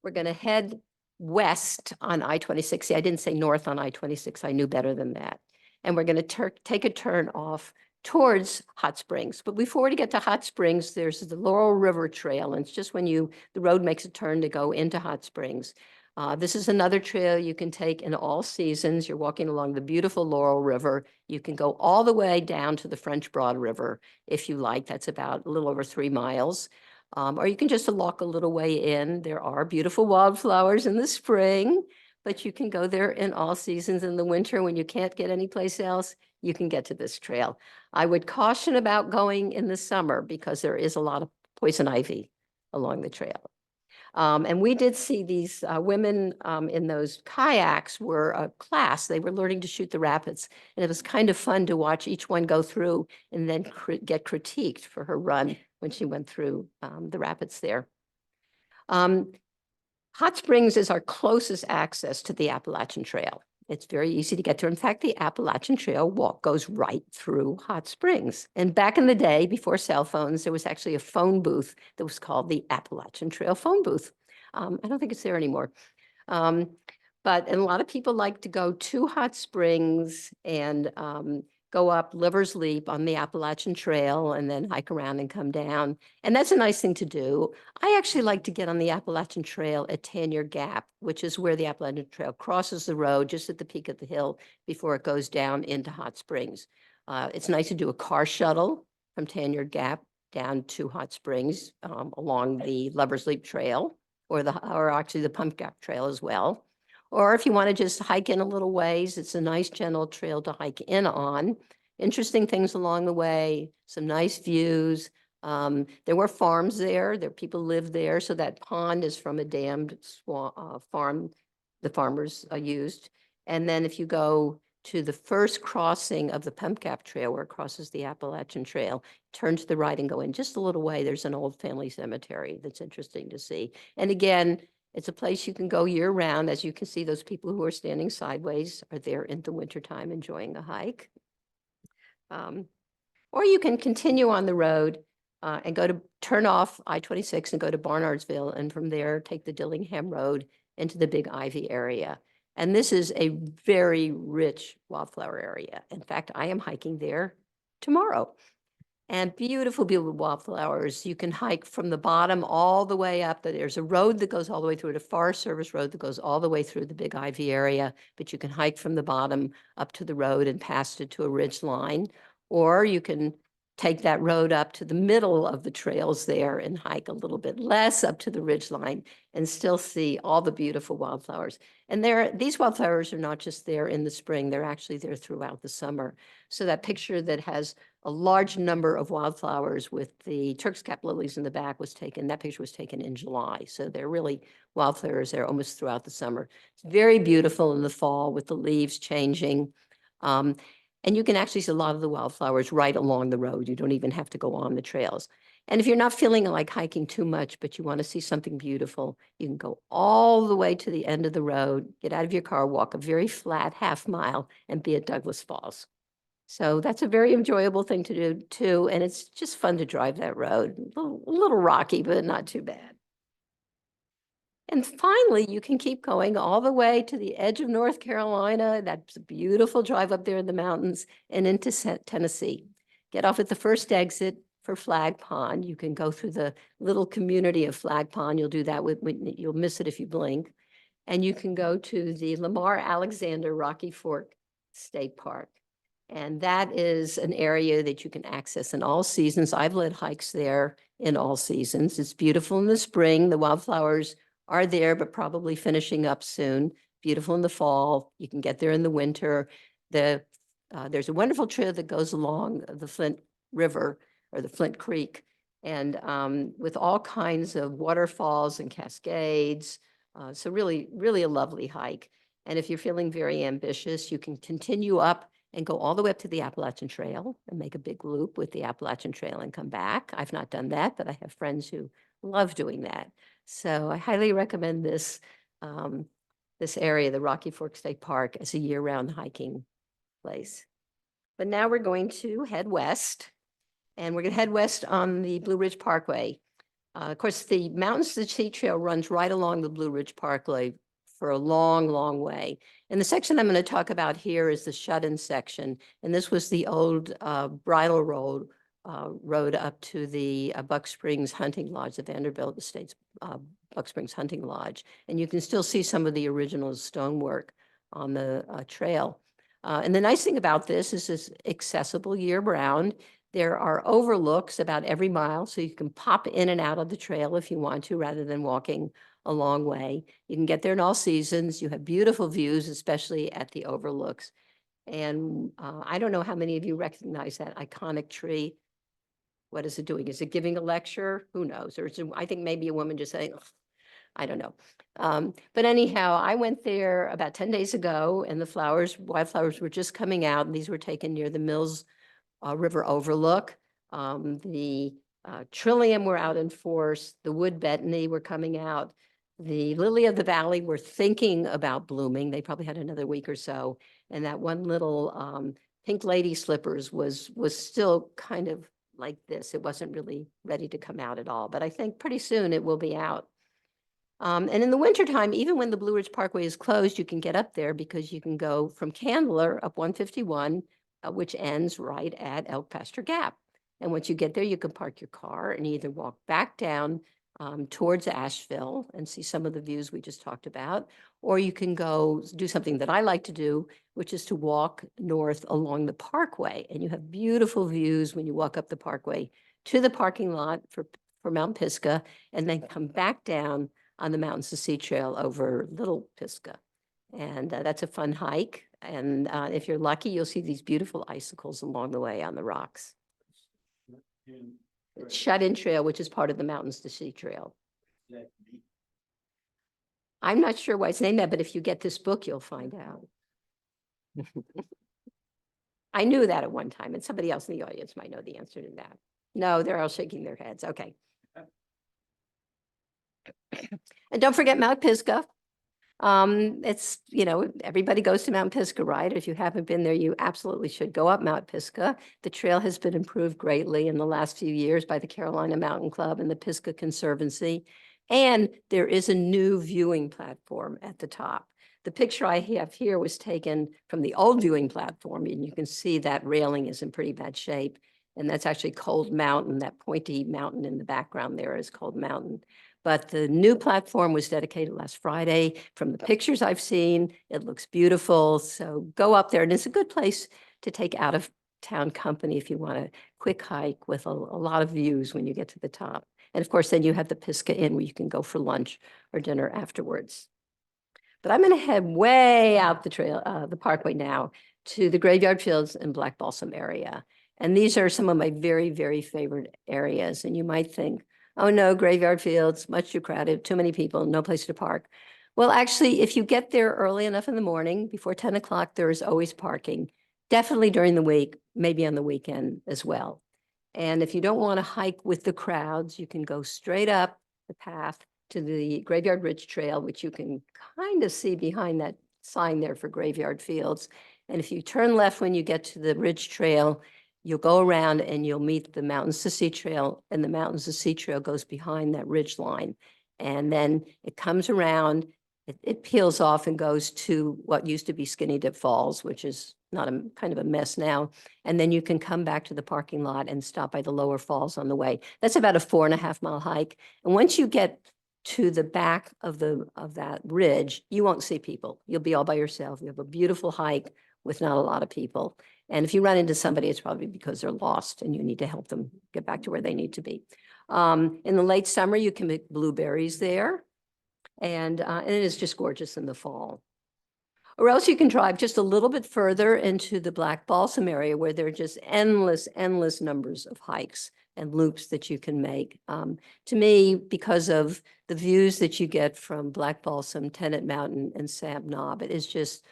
We're going to head west on I-26. See, I didn't say north on I-26. I knew better than that. And we're going to take a turn off towards Hot Springs. But before we get to Hot Springs, there's the Laurel River Trail. And it's just when the road makes a turn to go into Hot Springs. This is another trail you can take in all seasons. You're walking along the beautiful Laurel River. You can go all the way down to the French Broad River if you like. That's about a little over 3 miles. Or you can just walk a little way in. There are beautiful wildflowers in the spring, but you can go there in all seasons. In the winter, when you can't get anyplace else, you can get to this trail. I would caution about going in the summer because there is a lot of poison ivy along the trail. And we did see these women in those kayaks were a class. They were learning to shoot the rapids. And it was kind of fun to watch each one go through and then get critiqued for her run when she went through the rapids there. Hot Springs is our closest access to the Appalachian Trail. It's very easy to get to. In fact, the Appalachian Trail walk goes right through Hot Springs. And back in the day, before cell phones, there was actually a phone booth that was called the Appalachian Trail phone booth. I don't think it's there anymore. But a lot of people like to go to Hot Springs and go up Liver's Leap on the Appalachian Trail and then hike around and come down. And that's a nice thing to do. I actually like to get on the Appalachian Trail at Tanier Gap, which is where the Appalachian Trail crosses the road just at the peak of the hill before it goes down into Hot Springs. It's nice to do a car shuttle from Tanier Gap down to Hot Springs along the Lover's Leap Trail or actually the Pump Gap Trail as well. Or if you want to just hike in a little ways, it's a nice gentle trail to hike in on. Interesting things along the way, some nice views. There were farms there. People lived there. So that pond is from a dammed farm the farmers used. And then if you go to the first crossing of the Pump Gap Trail where it crosses the Appalachian Trail, turn to the right and go in just a little way. There's an old family cemetery that's interesting to see. And again, it's a place you can go year round. As you can see, those people who are standing sideways are there in the wintertime enjoying a hike. Or you can continue on the road and turn off I-26 and go to Barnardsville, and from there take the Dillingham Road into the Big Ivy area. And this is a very rich wildflower area. In fact, I am hiking there tomorrow. And beautiful, beautiful wildflowers. You can hike from the bottom all the way up. There's a road that goes all the way through, a Forest Service road that goes all the way through the Big Ivy area, but you can hike from the bottom up to the road and past it to a ridge line. Or you can take that road up to the middle of the trails there and hike a little bit less up to the ridge line and still see all the beautiful wildflowers. And these wildflowers are not just there in the spring, they're actually there throughout the summer. So that picture that has a large number of wildflowers with the Turk's cap lilies in the back that picture was taken in July. So they're really wildflowers there almost throughout the summer. It's very beautiful in the fall with the leaves changing. And you can actually see a lot of the wildflowers right along the road. You don't even have to go on the trails. And if you're not feeling like hiking too much, but you want to see something beautiful, you can go all the way to the end of the road, get out of your car, walk a very flat half mile, and be at Douglas Falls. So that's a very enjoyable thing to do too. And it's just fun to drive that road. A little rocky, but not too bad. And finally, you can keep going all the way to the edge of North Carolina. That's a beautiful drive up there in the mountains and into Tennessee. Get off at the first exit for Flag Pond. You can go through the little community of Flag Pond. You'll do that you'll miss it if you blink. And you can go to the Lamar Alexander Rocky Fork State Park. And that is an area that you can access in all seasons. I've led hikes there in all seasons. It's beautiful in the spring. The wildflowers are there, but probably finishing up soon. Beautiful in the fall. You can get there in the winter. There's a wonderful trail that goes along the Flint River or the Flint Creek, and with all kinds of waterfalls and cascades. So really, really a lovely hike. And if you're feeling very ambitious, you can continue up and go all the way up to the Appalachian Trail and make a big loop with the Appalachian Trail and come back. I've not done that, but I have friends who love doing that. So I highly recommend this area, the Rocky Fork State Park, as a year-round hiking place. But now we're going to head west, and we're going to head west on the Blue Ridge Parkway. Of course, the Mountains to the Sea Trail runs right along the Blue Ridge Parkway for a long, long way. And the section I'm going to talk about here is the shut-in section. And this was the old bridle road up to the Buck Springs Hunting Lodge, the Vanderbilt Estates Buck Springs Hunting Lodge. And you can still see some of the original stonework on the trail. And the nice thing about this is it's accessible year-round. There are overlooks about every mile, so you can pop in and out of the trail if you want to, rather than walking a long way. You can get there in all seasons. You have beautiful views, especially at the overlooks. And I don't know how many of you recognize that iconic tree. What is it doing? Is it giving a lecture? Who knows? Or is it, I think maybe a woman just saying, "Ugh," I don't know. But anyhow, I went there about 10 days ago and the wildflowers were just coming out. And these were taken near the Mills River overlook. The Trillium were out in force. The wood betony were coming out. The lily of the valley were thinking about blooming. They probably had another week or so. And that one little pink lady slippers was still kind of like this. It wasn't really ready to come out at all. But I think pretty soon it will be out. And in the wintertime, even when the Blue Ridge Parkway is closed, you can get up there because you can go from Candler up 151, which ends right at Elk Pasture Gap. And once you get there, you can park your car and either walk back down towards Asheville and see some of the views we just talked about, or you can go do something that I like to do, which is to walk north along the parkway. And you have beautiful views when you walk up the parkway to the parking lot for Mount Pisgah, and then come back down on the Mountains to Sea Trail over Little Pisgah. And that's a fun hike. And if you're lucky, you'll see these beautiful icicles along the way on the rocks. It's Shut-in Trail, which is part of the Mountains to Sea Trail. I'm not sure why it's named that, but if you get this book, you'll find out. I knew that at one time, and somebody else in the audience might know the answer to that. No, they're all shaking their heads. Okay. And don't forget Mount Pisgah. It's, everybody goes to Mount Pisgah, right? If you haven't been there, you absolutely should go up Mount Pisgah. The trail has been improved greatly in the last few years by the Carolina Mountain Club and the Pisgah Conservancy. And there is a new viewing platform at the top. The picture I have here was taken from the old viewing platform, and you can see that railing is in pretty bad shape. And that's actually Cold Mountain. That pointy mountain in the background there is Cold Mountain. But the new platform was dedicated last Friday. From the pictures I've seen, it looks beautiful. So go up there, and it's a good place to take out of town company if you want a quick hike with a lot of views when you get to the top. And of course, then you have the Pisgah Inn where you can go for lunch or dinner afterwards. But I'm going to head way out the trail, the parkway now, to the Graveyard Fields and Black Balsam area. And these are some of my very, very favorite areas. And you might think, oh no, Graveyard Fields, much too crowded, too many people, no place to park. Well, actually, if you get there early enough in the morning, before 10 o'clock, there is always parking, definitely during the week, maybe on the weekend as well. And if you don't want to hike with the crowds, you can go straight up the path to the Graveyard Ridge Trail, which you can kind of see behind that sign there for Graveyard Fields. And if you turn left when you get to the Ridge Trail, you'll go around and you'll meet the Mountains to Sea Trail, and the Mountains to Sea Trail goes behind that ridge line. And then it comes around, it peels off and goes to what used to be Skinny Dip Falls, which is not a kind of a mess now. And then you can come back to the parking lot and stop by the lower falls on the way. That's about a 4.5-mile hike. And once you get to the back of that ridge, you won't see people. You'll be all by yourself. You have a beautiful hike with not a lot of people. And if you run into somebody, it's probably because they're lost and you need to help them get back to where they need to be. In the late summer, you can make blueberries there. And it is just gorgeous in the fall. Or else you can drive just a little bit further into the Black Balsam area where there are just endless numbers of hikes and loops that you can make. To me, because of the views that you get from Black Balsam, Tennant Mountain, and Sam Knob, it is just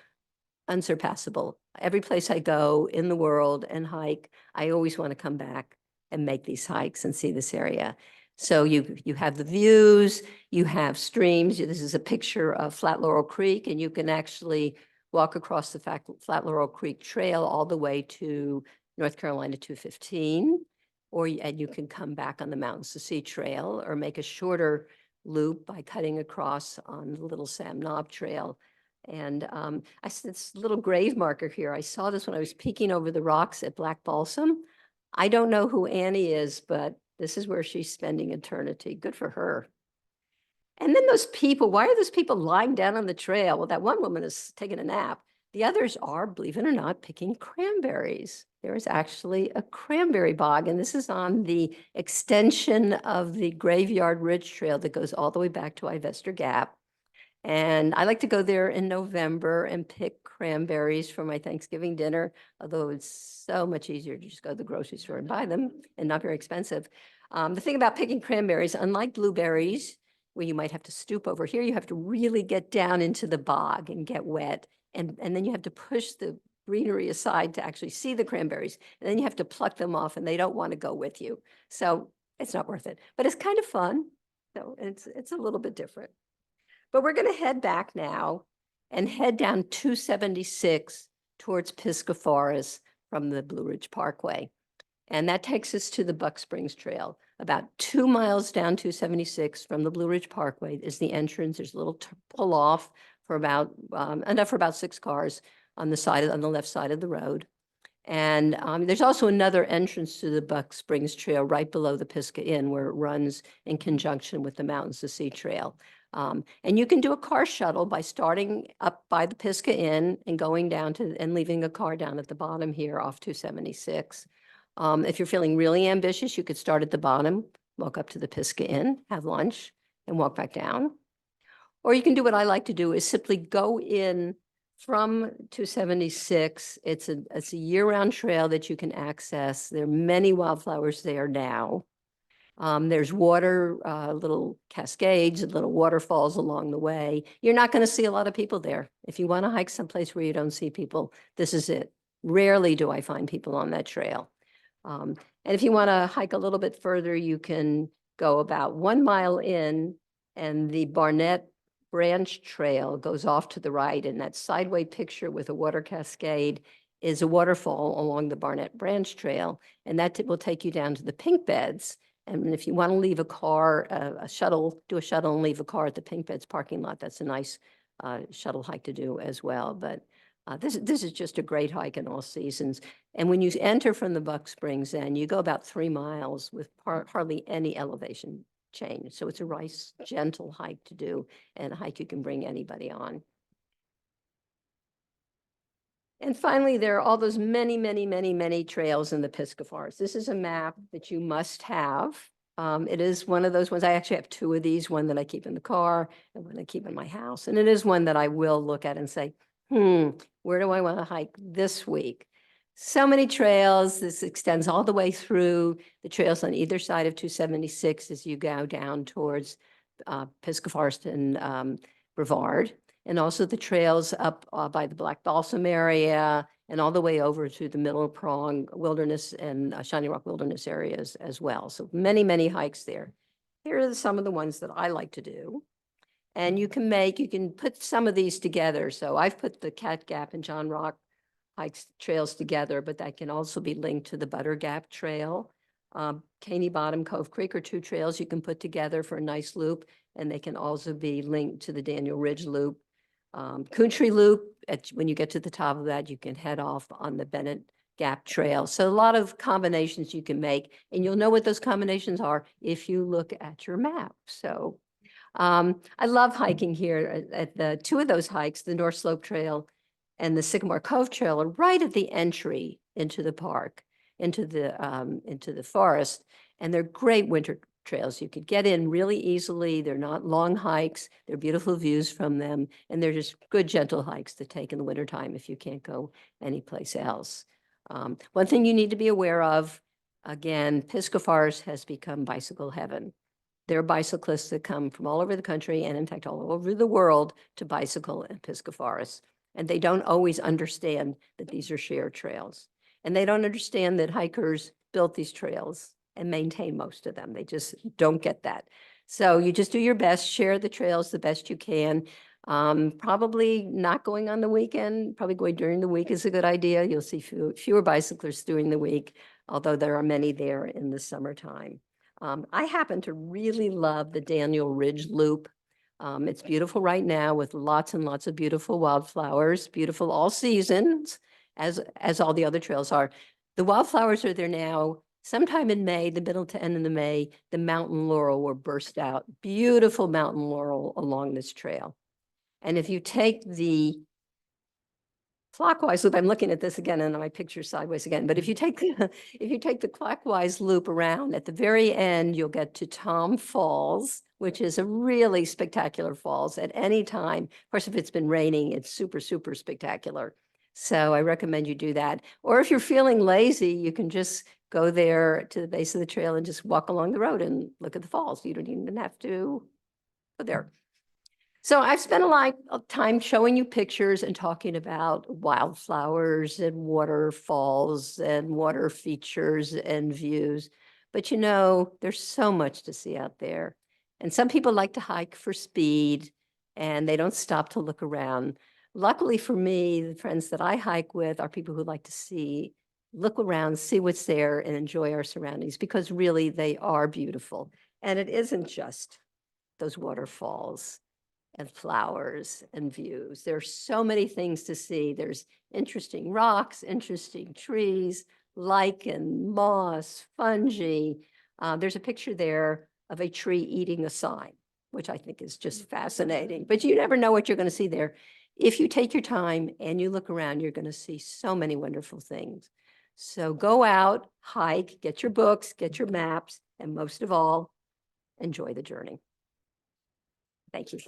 unsurpassable. Every place I go in the world and hike, I always want to come back and make these hikes and see this area. So you have the views, you have streams. This is a picture of Flat Laurel Creek, and you can actually walk across the Flat Laurel Creek Trail all the way to North Carolina 215, and you can come back on the Mountains to Sea Trail or make a shorter loop by cutting across on the Little Sam Knob Trail. And I see this little grave marker here. I saw this when I was peeking over the rocks at Black Balsam. I don't know who Annie is, but this is where she's spending eternity. Good for her. And then those people, why are those people lying down on the trail? Well, that one woman is taking a nap. The others are, believe it or not, picking cranberries. There is actually a cranberry bog, and this is on the extension of the Graveyard Ridge Trail that goes all the way back to Ivester Gap. And I like to go there in November and pick cranberries for my Thanksgiving dinner, although it's so much easier to just go to the grocery store and buy them and not very expensive. The thing about picking cranberries, unlike blueberries, where you might have to stoop over here, you have to really get down into the bog and get wet. And then you have to push the greenery aside to actually see the cranberries. And then you have to pluck them off and they don't want to go with you. So it's not worth it, but it's kind of fun. So it's a little bit different. But we're going to head back now and head down 276 towards Pisgah Forest from the Blue Ridge Parkway. And that takes us to the Buck Springs Trail. About 2 miles down 276 from the Blue Ridge Parkway is the entrance. There's a little pull off for about enough for about 6 cars on the left side of the road. And there's also another entrance to the Buck Springs Trail right below the Pisgah Inn, where it runs in conjunction with the Mountains to Sea Trail. And you can do a car shuttle by starting up by the Pisgah Inn and going down to and leaving a car down at the bottom here off 276. If you're feeling really ambitious, you could start at the bottom, walk up to the Pisgah Inn, have lunch, and walk back down. Or you can do what I like to do is simply go in from 276. It's a year-round trail that you can access. There are many wildflowers there now. There's water, little cascades, and little waterfalls along the way. You're not going to see a lot of people there. If you want to hike someplace where you don't see people, this is it. Rarely do I find people on that trail. And if you want to hike a little bit further, you can go about 1 mile in, and the Barnett Branch Trail goes off to the right. And that sideway picture with a water cascade is a waterfall along the Barnett Branch Trail. And that will take you down to the Pink Beds. And if you want to leave a car, do a shuttle and leave a car at the Pink Beds parking lot, that's a nice shuttle hike to do as well. But this is just a great hike in all seasons. And when you enter from the Buck Springs, then you go about 3 miles with hardly any elevation change. So it's a nice, gentle hike to do, and a hike you can bring anybody on. And finally, there are all those many trails in the Pisgah Forest. This is a map that you must have. It is one of those ones. I actually have 2 of these, one that I keep in the car and one I keep in my house. And it is one that I will look at and say, where do I want to hike this week? So many trails. This extends all the way through the trails on either side of 276 as you go down towards Pisgah Forest and Brevard. And also the trails up by the Black Balsam area and all the way over to the Middle Prong Wilderness and Shining Rock Wilderness areas as well. So many hikes there. Here are some of the ones that I like to do. And you can put some of these together. So I've put the Cat Gap and John Rock hikes trails together, but that can also be linked to the Butter Gap Trail. Caney Bottom, Cove Creek are 2 trails you can put together for a nice loop, and they can also be linked to the Daniel Ridge Loop. Coontree Loop, when you get to the top of that, you can head off on the Bennett Gap Trail. So a lot of combinations you can make, and you'll know what those combinations are if you look at your map. So I love hiking here at the 2 of those hikes, the North Slope Trail and the Sycamore Cove Trail, are right at the entry into the park, into the forest. And they're great winter trails. You could get in really easily. They're not long hikes. They're beautiful views from them. And they're just good, gentle hikes to take in the wintertime if you can't go anyplace else. One thing you need to be aware of, again, Pisgah Forest has become bicycle heaven. There are bicyclists that come from all over the country and in fact all over the world to bicycle in Pisgah Forest. And they don't always understand that these are shared trails. And they don't understand that hikers built these trails and maintain most of them. They just don't get that. So you just do your best, share the trails the best you can. Probably not going on the weekend, probably going during the week is a good idea. You'll see fewer bicyclists during the week, although there are many there in the summertime. I happen to really love the Daniel Ridge Loop. It's beautiful right now with lots and lots of beautiful wildflowers, beautiful all seasons, as all the other trails are. The wildflowers are there now. Sometime in May, the middle to end of May, the mountain laurel will burst out. Beautiful mountain laurel along this trail. And if you take the clockwise loop, I'm looking at this again and my picture's sideways again, but if you take, if you take the clockwise loop around, at the very end, you'll get to Tom Falls, which is a really spectacular falls at any time. Of course, if it's been raining, it's super, super spectacular. So I recommend you do that. Or if you're feeling lazy, you can just go there to the base of the trail and just walk along the road and look at the falls. You don't even have to go there. So I've spent a lot of time showing you pictures and talking about wildflowers and waterfalls and water features and views. But you know, there's so much to see out there. And some people like to hike for speed and they don't stop to look around. Luckily for me, the friends that I hike with are people who like to see, look around, see what's there and enjoy our surroundings because really they are beautiful. And it isn't just those waterfalls and flowers and views. There's so many things to see. There's interesting rocks, interesting trees, lichen, moss, fungi. There's a picture there of a tree eating a sign, which I think is just fascinating. But you never know what you're going to see there. If you take your time and you look around, you're going to see so many wonderful things. So go out, hike, get your books, get your maps, and most of all, enjoy the journey. Thank you.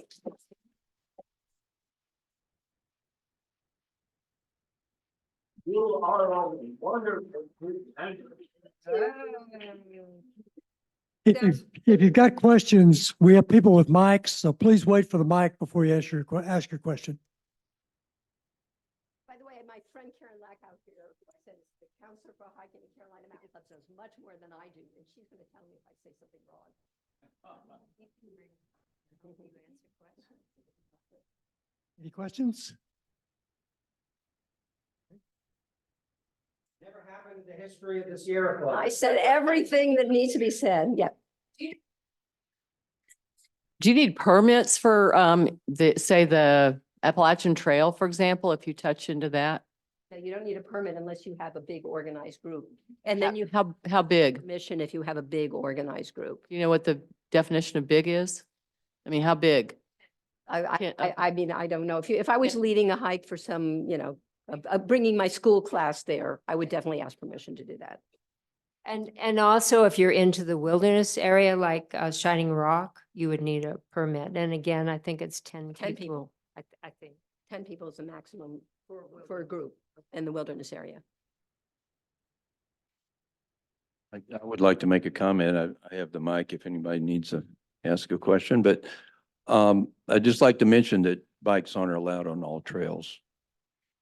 You are all wonderful. If you've got questions, we have people with mics, so please wait for the mic before you ask your question. By the way, my friend Karen Lack out here, who I said is the counselor for hiking in Carolina Mountain Club, knows much more than I do, and she's going to tell me if I say something wrong. Any questions? Never happened in the history of the Sierra Club. I said everything that needs to be said. Yeah. Do you need permits for, say the Appalachian Trail, for example, if you touch into that? No, you don't need a permit unless you have a big organized group. And then you How big? permission if you have a big organized group. Do you know what the definition of big is? I mean, how big? I mean, I don't know. If I was leading a hike for some, you know, bringing my school class there, I would definitely ask permission to do that. And also if you're into the wilderness area like Shining Rock, you would need a permit. And again, I think it's 10 10 people. people. I think. 10 people is the maximum for a group in the wilderness area. I would like to make a comment. I have the mic if anybody needs to ask a question, but I'd just like to mention that bikes aren't allowed on all trails.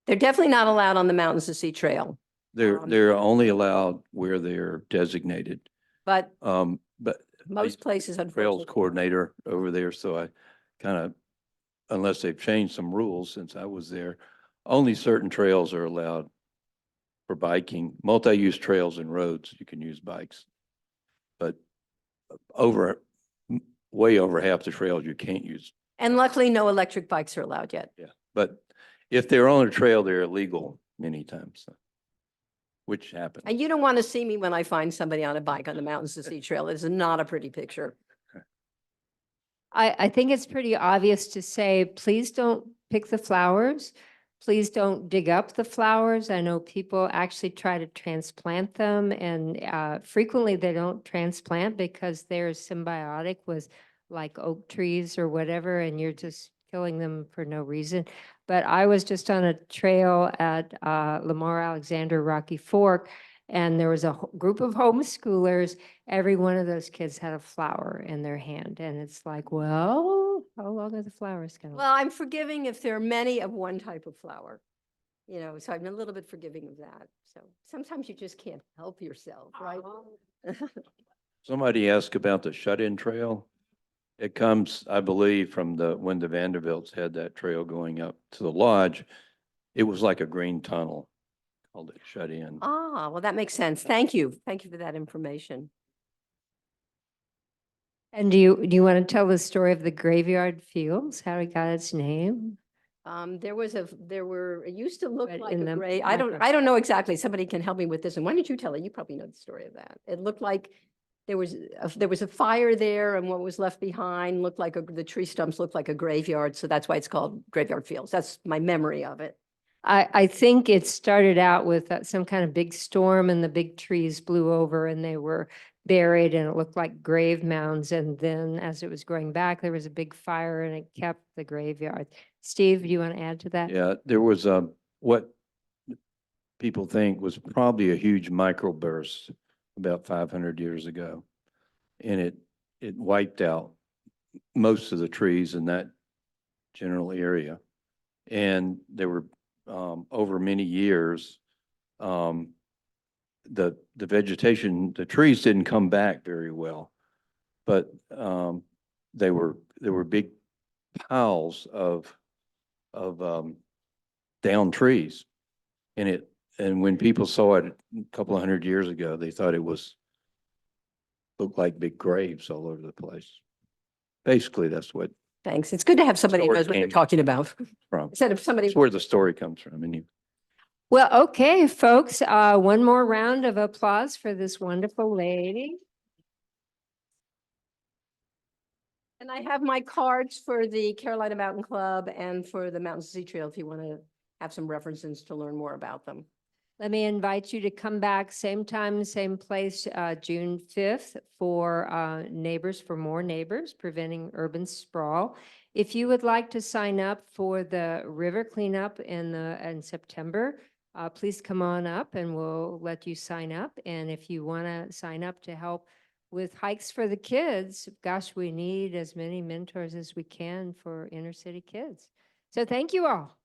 They're definitely not allowed on the Mountains to Sea Trail, They're only allowed where they're designated. but But most places trails unfortunately. coordinator over there, so I kind of, unless they've changed some rules since I was there, only certain trails are allowed for biking. Multi-use trails and roads, you can use bikes. But way over half the trails you can't use. And luckily, no electric bikes are allowed yet. Yeah, but if they're on a trail, they're illegal many times, which happens. And you don't want to see me when I find somebody on a bike on the Mountains to Sea Trail. It's not a pretty picture. I think it's pretty obvious to say, please don't pick the flowers. Please don't dig up the flowers. I know people actually try to transplant them and frequently they don't transplant because they're symbiotic with like oak trees or whatever, and you're just killing them for no reason. But I was just on a trail at Lamar Alexander Rocky Fork, and there was a group of homeschoolers. Every one of those kids had a flower in their hand. And it's like, well, how long are the flowers going to Well, I'm forgiving if there are many of one type of flower, you know, so I'm a little bit forgiving of that. So sometimes you just can't help yourself, right? Somebody asked about the shut-in trail. It comes, I believe, from when the Vanderbilts had that trail going up to the lodge. It was like a green tunnel, called it shut-in. Ah, well, that makes sense. Thank you. Thank you for that information. And do you want to tell the story of the graveyard fields, how it got its name? It used to look But like in a the gray, micro- I don't know exactly. Somebody can help me with this. And why don't you tell it? You probably know the story of that. It looked like there was a fire there and what was left behind looked like the tree stumps looked like a graveyard. So that's why it's called Graveyard Fields. That's my memory of it. I think it started out with some kind of big storm and the big trees blew over and they were buried and it looked like grave mounds. And then as it was growing back, there was a big fire and it kept the graveyard. Steve, do you want to add to that? Yeah, there was what people think was probably a huge microburst about 500 years ago. And it wiped out most of the trees in that general area. And there were, over many years, the vegetation, the trees didn't come back very well. But there were big piles of down trees. And when people saw it a couple of 100 years ago, they thought looked like big graves all over the place. Basically, that's what Thanks. It's good to have somebody who Story knows what they're came talking about. from. Instead of somebody. That's where the story comes from. And Well, okay, folks, one more round of applause for this wonderful lady. And I have my cards for the Carolina Mountain Club and for the Mountain Sea Trail if you want to have some references to learn more about them. Let me invite you to come back same time, same place, June 5th for Neighbors for More Neighbors, Preventing Urban Sprawl. If you would like to sign up for the river cleanup in September, please come on up and we'll let you sign up. And if you want to sign up to help with hikes for the kids, gosh, we need as many mentors as we can for inner city kids. So thank you all.